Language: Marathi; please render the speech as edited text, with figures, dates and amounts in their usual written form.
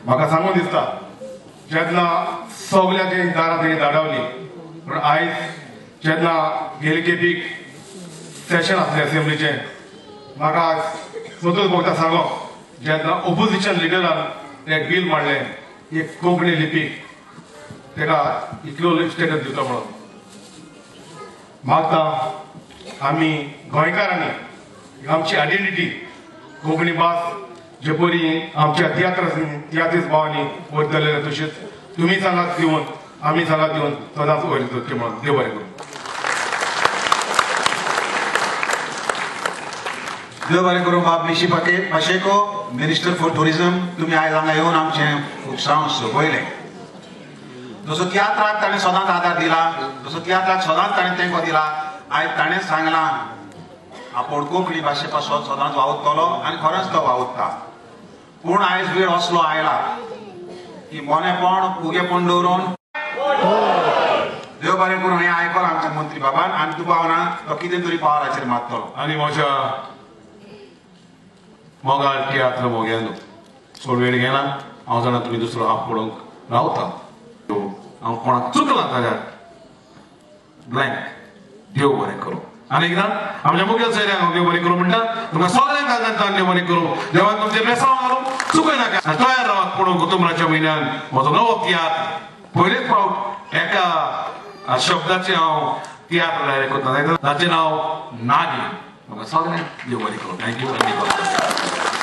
म्हाका सांगून दिसता जेन्ना सगळ्याचे दारां तेणी धाडवली पण आयज जेन्ना गेले खेपीक सेशन आसलें असेंब्लीचें म्हाका संतोष भोगता सांगलो जेन्ना ऑपोजिशन लिडरान एक बील मांडलें एक कोंकणी लिपीक तेका इतलो स्टेटस दिवचो म्हणून मागता आमी गोंयकारांनी आमची आयडेंटिटी कोंकणी भास जे परी आमच्या तियात्रीस भावांनी वयर धरलेले तशेंच तुमी सांगात दिवन आमी सांगात दिवन सदांच वयर दवरचें म्हणून देव बरें करूं. देव बरें करूं. बाब निशी पाशेको मिनिस्टर फॉर टुरिझम तुम्ही आयज हांगा येवन आमचें उत्सव सोंपयलें. जसो तियात्राक ताणें सदांच आदार दिला जसो तियात्राक सदांच ताणें तेंको दिला आयज ताणें सांगलां आपूण कोंकणी भाशे पासत सदांच वावुरतलो आनी खरोच तो वावुरता. पूण आयज वेळ असलो आयला की मोनेपण फुगेपण दवरून देव बरें करूं हें आयकलां आमच्या मंत्री बाबान आनी तूं पावना तो कितें तरी पावलाचेर मारतलो. आनी म्हज्या मोगाळ तियात्र मोग्यान चड वेळ घेना हांव जाणा तुमी दुसरो हाफ पळोवंक रावता. हांव कोणाक चुकलां जाल्यार ब्लँक देव बरें करूं. आनी एकदां आमच्या मुखेल सोयऱ्यांक हांव देव बरें करूं म्हणटा. तुमकां सगळ्यांक कागदांतल्यान देव बरें करूं. देवान तुमचें बेसांव घालूं चुकयनाका. तयार रावात पळोवंक ऑक्टोबराच्या म्हयन्यान म्हजो नवो तियात्र पयलेच फावट एका शब्दाचें हांव तियात्र डायरेक्ट करता ताचें नांव नागी. म्हाका सगळ्यांक देव बरें करूं. थँक्यू.